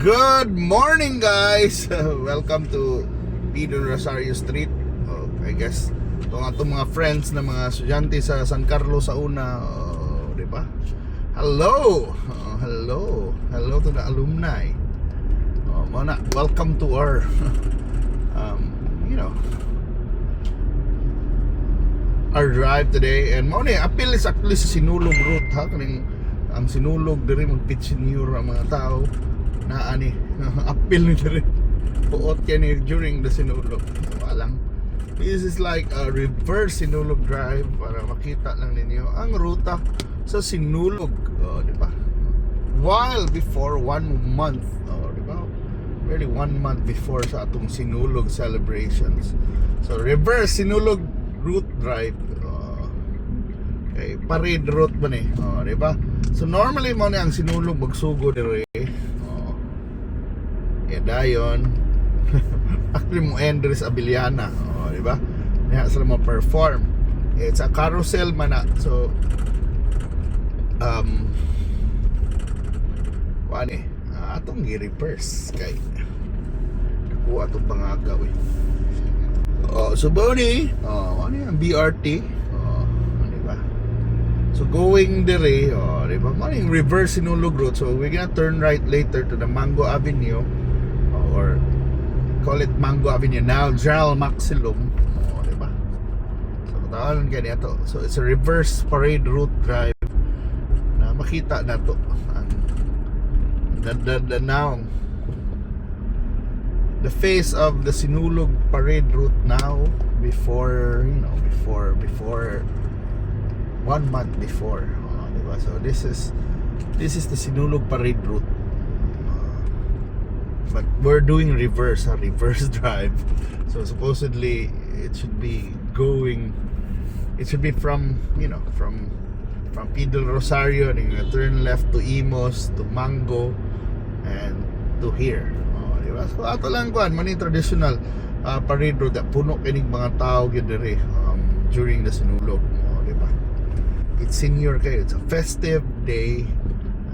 Good morning, guys! Welcome to Pedro Rosario Street. I guess itong mga friends na mga estudyante sa San Carlos sa una, di ba? Hello! Hello to the alumni. Mana, welcome to our our drive today. And muna, appeal is actually sa Sinulog route, ha? Kaning ang Sinulog diri mag-pitchenure ang mga tao na ani appeal ni diri puot kani during the Sinulog. Walang, this is like a reverse Sinulog drive para makita lang ninyo ang ruta sa Sinulog, di ba? While before 1 month, di ba? Really 1 month before sa atong Sinulog celebrations. So reverse Sinulog route drive, okay, parade route ba ni, di ba? So normally mo ni ang Sinulog magsugo dire, dayon actually mo Andres Abiliana, di ba? Niya sila mo perform. It's a carousel man na. So kuan atong gi-reverse kay nakuha atong pangagaw eh. So Bonnie, ano yung BRT, di ba? So going dire, di ba? Ano yung reverse Sinulog road. So we're gonna turn right later to the Mango Avenue, or call it Mango Avenue now, General Maximum, di ba? So tawanan kaya ito. So it's a reverse parade route drive na makita na to ang now the face of the Sinulog parade route now before 1 month before, diba? So this is the Sinulog parade route, but we're doing reverse drive. So supposedly it should be from Pedro Rosario and you turn left to Imos, to Mango, and to here. Diba? So ato lang kuan man traditional parade road that puno kining mga tao gyud dire during the Sinulog, diba? It's senior kayo, it's a festive day.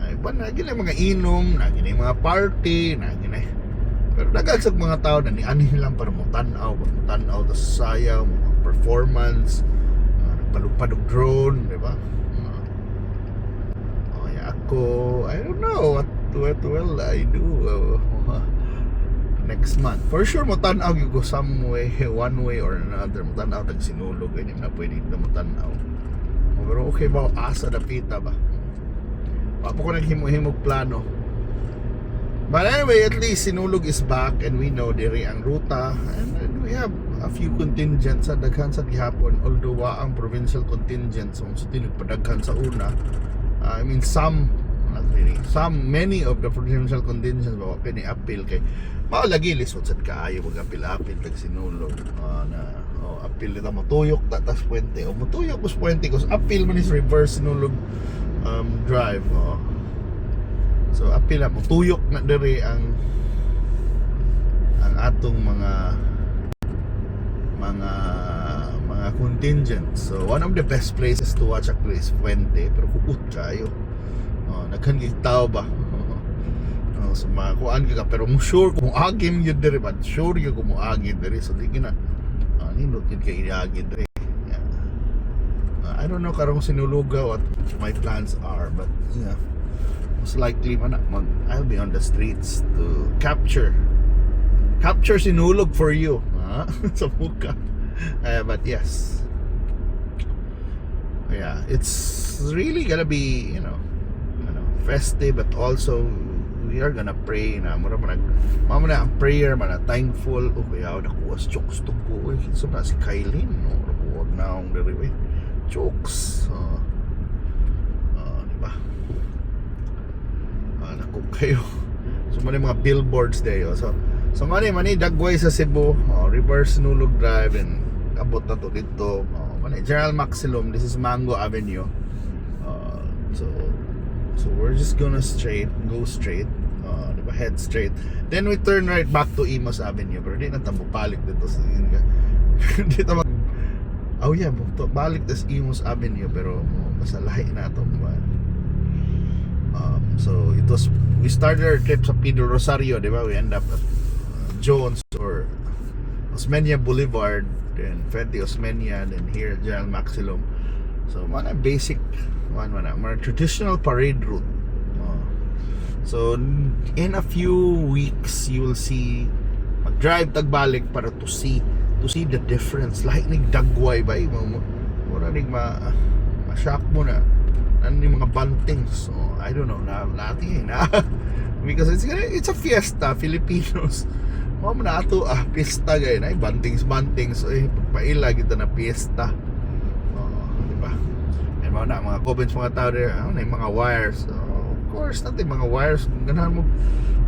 Iba na gina mga inom, na gina mga party, na gina. Pero nagagsag mga tao na ni lang para mo tanaw ta sayaw, mga performance, nagpalugpad og drone, diba? Ako, I don't know what will I do next month. For sure mo tanaw gyud ko some way, one way or another, mo tanaw tag Sinulog kay na pwede na mo tanaw. Pero okay ba asa dapita ba? Papo ko naghimo-himog plano. But anyway, at least Sinulog is back and we know diri ang ruta, and we have a few contingents sa daghan sa gihapon, although ang provincial contingents so tinagpadaghan sa una. I mean not really, many of the provincial contingents ba kini appeal kay mao lagi lisod sad kaayo mag appeal tag Sinulog, na appeal nila matuyok tas puente o matuyok us puente kus appeal man is reverse Sinulog drive. So appeal na matuyok na diri ang atong mga contingents. So one of the best places to watch actually is Fuente, pero kuot kayo, nagkan tao ba? So makuan ka pero mo sure kung agim yun diri ba, sure yun kung agim diri, so di gina nindot yun kay agim diri. I don't know karong Sinuluga what my plans are, but yeah, most likely man I'll be on the streets to capture Sinulog for you, sa muka. But yes, yeah, it's really gonna be festive, but also we are gonna pray na mura man ang prayer man thankful. Kuya nakuha chokes to go so na si Kailin huwag na akong diri chokes, diba? Naku kayo. So mali mga billboards there, so mani dagway sa Cebu, reverse Sinulog drive, and abot na to dito, mani General Maximum. This is Mango Avenue, so we're just gonna go straight, diba? Head straight, then we turn right back to Imos Avenue, pero di na tamo balik dito sa dito balik tas Imos Avenue, pero masalahi na to So it was, we started our trip sa Pedro Rosario, di ba? We end up at Jones or Osmeña Boulevard, then Fuente Osmeña, then here General Maximum. So mga basic mga traditional parade route. So in a few weeks you will see, mag-drive tagbalik para to see the difference. Like nagdagway ba mura ning ma-shock mo na ano yung mga bantings. So I don't know na natin na because it's a fiesta, Filipinos. Mo na ato pista gay na bantings paila kita na fiesta. Di ba? And mga comments mga tao there, na yung mga wires. Of course, natin mga wires, ganahan mo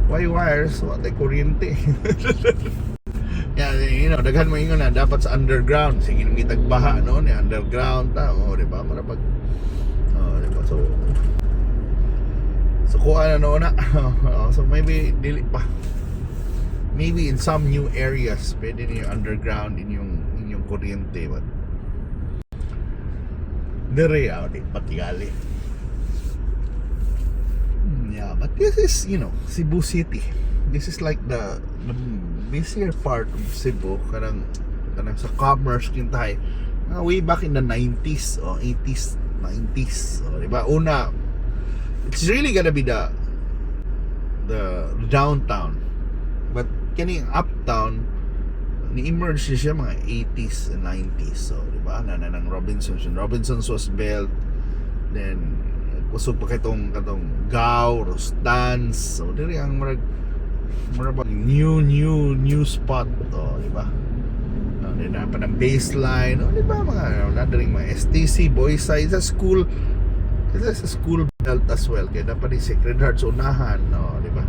why wires, wala kuryente. Yeah, daghan mo ingon na dapat sa underground, sige nang itagbaha noon, underground ta, di ba? Marapag di ba? So kuha na noon na. So maybe dili pa. Maybe in some new areas pwede niyo underground inyong kuryente, but dire di patigali. Yeah, but this is, Cebu City. This is like the busier part of Cebu, kanang sa commerce kintay. Way back in the 90s or 80s, 90s, diba? Una, it's really gonna be the downtown. But kining uptown ni-emerge siya mga 80s and 90s. So, diba? Nanang Robinson's was built. Then kusog pa katong Gao, Rostans. So diri ang marag new spot to, di ba? Then pa ng baseline, di ba mga nadring mga STC, Boyside, it's a school belt as well. Kaya dapat yung Sacred Heart sa unahan, di ba?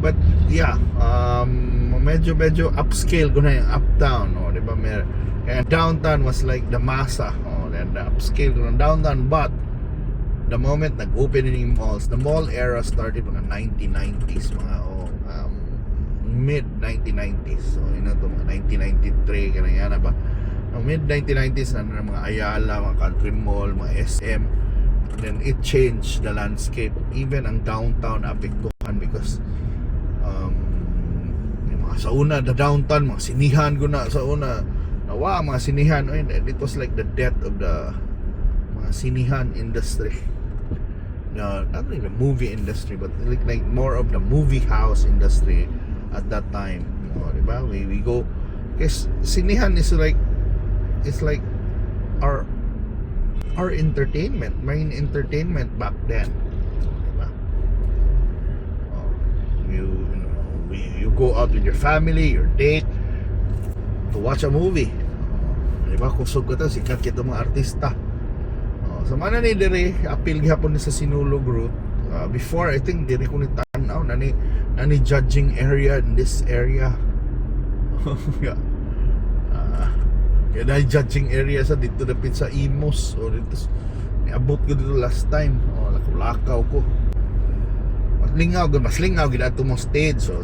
But yeah, medyo upscale ko na yung uptown, di ba? Kaya downtown was like the masa, then the upscale ko ng downtown, but the moment nag-open yung malls, the mall era started mga 1990s, mga mid 1990s. So yun na to, mga 1993 kanang ba, mid 1990s na mga Ayala, mga Country Mall, mga SM. And then it changed the landscape. Even ang downtown apektuhan because yung mga sa una, the downtown, mga sinihan ko na sa una, nawa mga sinihan, it was like the death of the mga sinihan industry. Not really the movie industry, but like more of the movie house industry at that time. Diba? We go, because sinihan is like, it's like our entertainment, main entertainment back then. Diba? You go out with your family, your date, to watch a movie. Diba? Kusog ko to, sikat kita mga artista. So mana ni dire appeal gihapon ni sa Sinulog route. Before I think dire ko ni tanaw nani judging area in this area. Yeah. Kaya judging area sa dito dapit sa Imos or dito niabot ko dito last time. Lakaw ko. Mas lingaw gid ato mo stage. So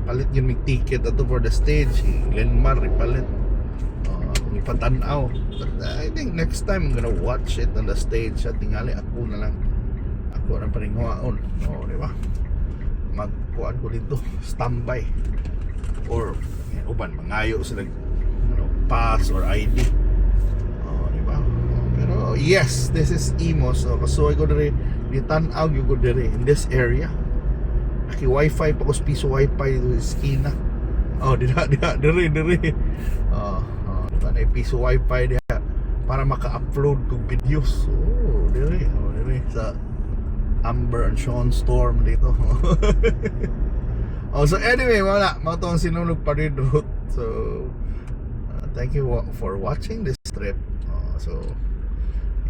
palit yun mig ticket ato for the stage. Lenmar ipalit. Patanaw. But I think next time I'm gonna watch it on the stage. At tingali ako na paringhuaon. Di ba? Magkuhan ko dito, standby. Or uban mangayo sila pass or ID. Di ba? Pero yes, this is Imos. So kasuoy ko diri, ditanaw yung ko diri in this area. Aki wifi pa ko piso wifi dito sa esquina. Diri. Na piso wifi diha para maka-upload kog videos. Dire sa Amber and Sean Storm dito. So anyway, wala mo tong Sinulog Parade route. So thank you for watching this trip.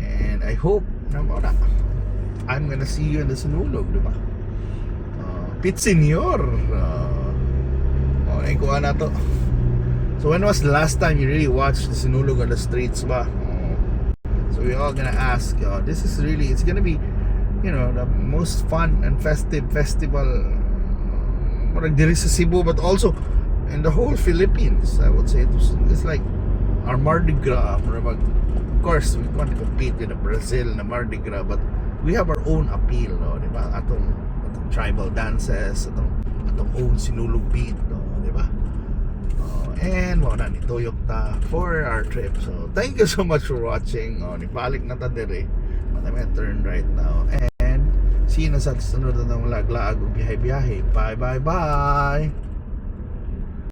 And I hope na I'm gonna see you in the Sinulog, diba? Pit Senior. Naikuha na to. So when was the last time you really watched the Sinulog on the streets ba? So we're all gonna ask. This is really, it's gonna be, the most fun and festive festival diri sa Cebu, but also in the whole Philippines. I would say it's like our Mardi Gras. Of course, we can't compete with the Brazil na Mardi Gras, but we have our own appeal, no, di ba? Atong tribal dances, atong own sinulog beat, no, di ba? And mo na nituyok ta for our trip. So thank you so much for watching. Nibalik na ta dire. Madami turn right now. And see you na sa sunod na ng laglaag o biyahe-biyahe. Bye bye bye.